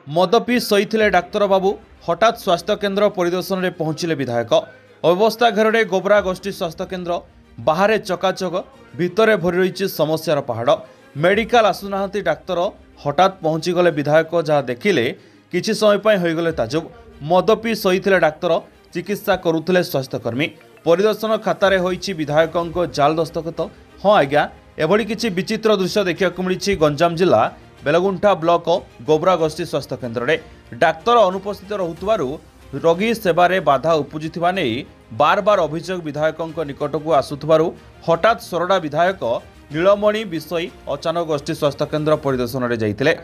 मद P शोइथिले doctor बाबू हठात स्वास्थ्य केन्द्र परिदर्शन में पहुंचिले विधायक। अव्यवस्था घर गोबरा गोष्ठी स्वास्थ्य केन्द्र बाहर चकाचक भितर भरी रही समस्यार पहाड़। मेडिकल आसुना डाक्तर हठात पहुंचीगले विधायक जहाँ देखिले किछि समय पाई होइगले ताजुब। मद पी शोइथिले डाक्तर चिकित्सा करुथिले स्वास्थ्यकर्मी। परिदर्शन खातार होइछि विधायकों जाल दस्तखत। हाँ आज्ञा, एभली किछि विचित्र दृश्य देखा मिली गंजाम जिला बेलगुंठा ब्लॉक गोबरा गोष्ठी स्वास्थ्य केन्द्र में डाक्तर अनुपस्थित रहुथिबारु रोगी सेवारे बाधा उपुजिथिबा नेई बार बार अभियोग विधायकों निकटक आसुथिबारु हठात सोरडा विधायक नीलमणि विषय अचानक गोष्ठी स्वास्थ्य केन्द्र परिदर्शन में जाइतिले।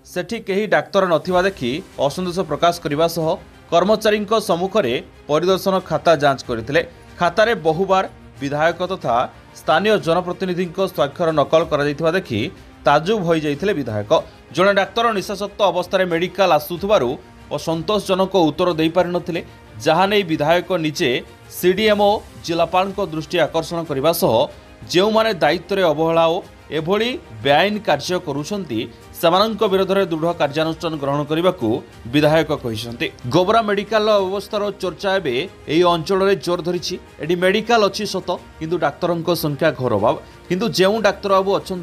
सेठी केही डाक्तर नथिबा देखि असंतोष प्रकाश करबा सह कर्मचारी सम्मुख में परिदर्शन खाता जांच करथिले। खातारे बहुबार विधायक तथा स्थानीय जनप्रतिनिधि स्वाक्षर नकल करा देखि ताजुब हो जाइथिले विधायक। जड़े डाक्तर निशासक्त अवस्था मेडिकल आसुथिबारु असंतोषजनक उत्तर दे पारि नथिले, जहाँ नहीं विधायक निजे सीडीएमओ जिलापाल दृष्टि आकर्षण करने सह जो माने दायित्व में अवहेला और एभली बेआईन कार्य करुछंती सेमानंक विरोध में दृढ़ कार्यानुष्ठान ग्रहण करने को विधायक कहते। गोबरा मेडिकल अवस्थार चर्चा एवं यही अंचल में जोर धरी। एटी मेडिकल अच्छी सत किंतु डाक्तर संख्या घोर अभाव। किंतु जो डाक्तर बाबू अच्छा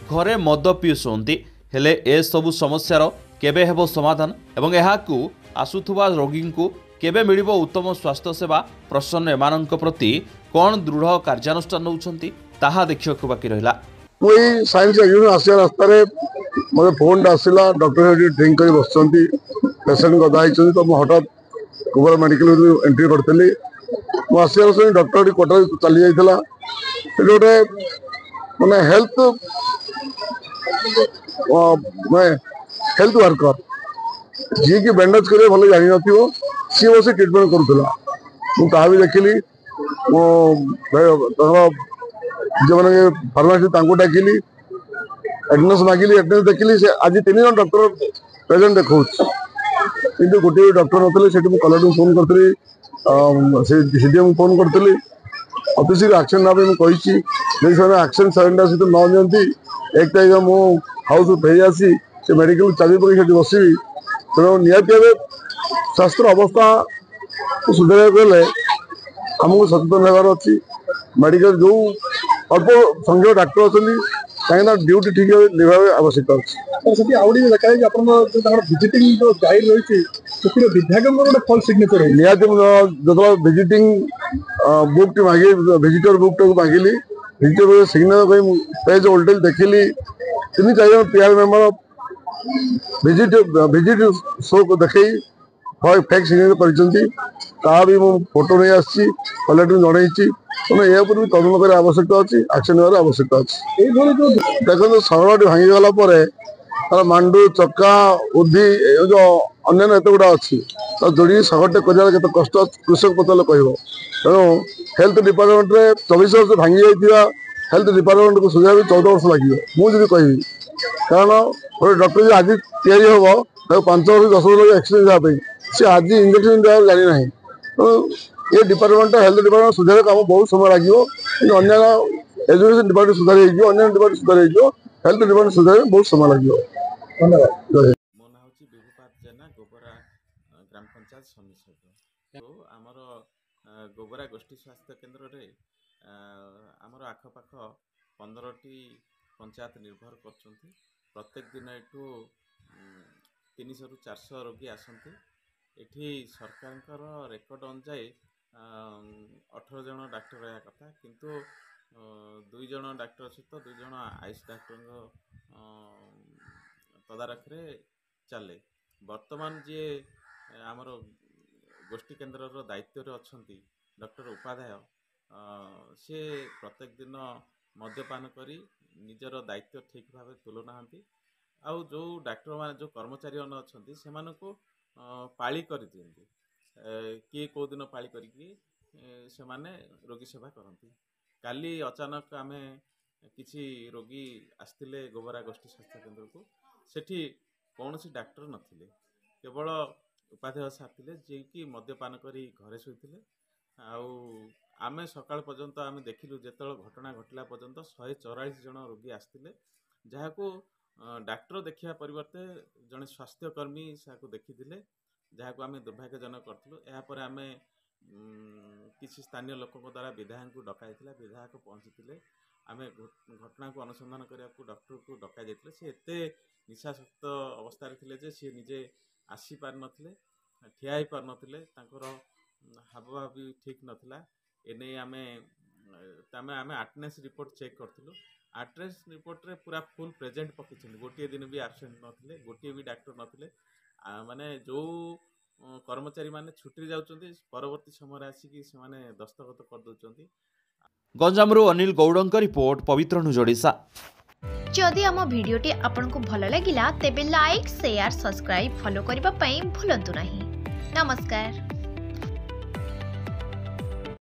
घरे मद पी शोंती हेले ए सबु समस्यार केबे हेबो समाधान एवं एहाकू आसुथुबा रोगी को केबे मिलिबो उत्तम स्वास्थ्य सेवा प्रसन्न एमानंक प्रति कौन दृढ़ कार्यानुष्ठान नौछंती ताहा देखिବାକୁ बाकी रहिला। मुई साइंस एग्जाम आसिया रास्ता रे मोर फोन आसिला डॉक्टर हेडी ड्रिंक करी बसचंती पेशेंट गदा आइचंती तो मु हठात गोबर मेडिकल एंट्री करतली। मु आसिया से डॉक्टर हेडी कोटर चली जाइतला। से गोटे माने हेल्थ वर्कर जी की बैंडेज करे भले जानी नथिबो सी बस ट्रीटमेंट करूला। मु ता भी देखिली मो जो मैंने फार्मासी डाकिली एडनेस मागिली एडनेस देखिली से आज 3 जन डॉक्टर प्रेजेंट देखा कि गोटे डॉक्टर नथिले से कलेक्टर फोन करती सीडीएम फोन करती ऑफिस एक्शन ना मुझे एक्शन सरेंडर सहित न नियंती 1 तारीख मु हाउस फेरी आसी से मेडिकल चाबी पकड़ बसबी। तेणु निहती स्वास्थ्य अवस्था सुधार गले आमको सचेतन होगार अच्छी। मेडिकल जो अल्प संख्यक डाक्तर अच्छी कहीं ड्यूटी ठीक निभा आवश्यक अच्छी। विजिटिंग जो गाइड रही विधायक फल सिग्नेचर निहती जो विजिटिंग बुक मांगे विजिटर बुक टाक मांगिली विजिटर सिग्नेचर पेज ओल्टेज देखिली 3-4 जन पीआर मेंबर विजिट शो को देखई फेक सिग्नेचर कर भी मु फोटो नहीं आसी कलेक्टर जनई तेना भी तदन कर आवश्यकता अच्छी एक्शन नेबार आवश्यकता अच्छी। देखो सरल भांगीगला तार मांडू चक्का उद्धि जो अन्य एत गुड़ा अच्छी जोड़ी सगटे कर कष्ट कृषक पचारे कह। तेणु हेल्थ डिपार्टमेंट में 24 वर्ष भांगी जाइए हेल्थ डिपार्टमेंट को सुझाव 14 वर्ष लगे मुझे कहि कारण गोटे डॉक्टर आज हम 5 वर्ष 10 वर्ष एक्सपीरियंस हाँपाई सी आज इंजेक्शन देवार जानी ना। तो ये डिपार्टमेंट हेल्थ डिपार्टमेंट सुधार काम बहुत समय लगे अन्य एजुकेशन डिपार्टमेंट सुधार अन्य डिपार्टमेंट सुधार हेल्थ डिपार्टमेंट सुधार बहुत समय लगे। धन्यवाद। मो ना हूँ विभुपात जेना गोबरा ग्राम पंचायत समिति तो आमर गोबरा गोष्ठी स्वास्थ्य केन्द्र रे आमर आखपाख 15टी पंचायत निर्भर कर प्रत्येक दिन एठू 300 ରୁ 400 रोगी आसती। एठी सरकार रेकर्ड अनुजाई 18 जन डाक्टर रहा कथा किंतु 2 जन डाक्टर सहित 2 जन आयुष डाक्टर तदारख रे चले। वर्तमान जी आमर गोष्ठी केन्द्र दायित्व अच्छी डॉक्टर उपाध्याय सी प्रत्येक दिन मद्यपान करी निजर दायित्व ठीक भाव तुलुना आउ जो डाक्टर मान जो कर्मचारी अच्छा से पाली कर दिखती किए कौ दिन पाली करके से माने रोगी सेवा करती। काली अचानक आमे किसी रोगी आसते गोबरा गोष्ठी स्वास्थ्य केन्द्र को सेठी कौन सी डाक्टर नथिले केवल उपाध्याय सार थे जी कि मद्यपान करी घरे शोते आमे सकाळ पर्यंत आमे देखिलु जेतल घटना घटला पर्यंत 144 जन रोगी आसते जहाँ डाक्टर देखा परिवर्ते जड़े स्वास्थ्यकर्मी देखी जहाँ आम दुर्भाग्यजनक करूँ। यापर आम किसी स्थानीय लोक द्वारा विधायक को डक विधायक पहुँची आम घटना को अनुसंधान करने को डॉक्टर को डक जाते सी एत निशाशक्त अवस्था थे सी निजे आसी पार नथिले ठिया ही पार नथिले हावभाव भी ठीक नथिला एने आम अटेंडेंस रिपोर्ट चेक करथिलु। अटेंडेंस रिपोर्ट रे पूरा फुल प्रेजेंट पकई गोटे दिन भी आबसेंट नथिले गोटे भी डॉक्टर नथिले माने जो कर्मचारी माने छुट्टी जाउचंती परवर्ती समय आसिकी से माने दस्तखत कर दउचंती। गंजामरू अनिल गौड़ों रिपोर्ट पवित्र न्यूज ओडिशा। जदि आम भिडियोटी आपंक भल लगिला तेबे लाइक शेयर सब्सक्राइब फॉलो करने को भूलंतु नहीं। नमस्कार।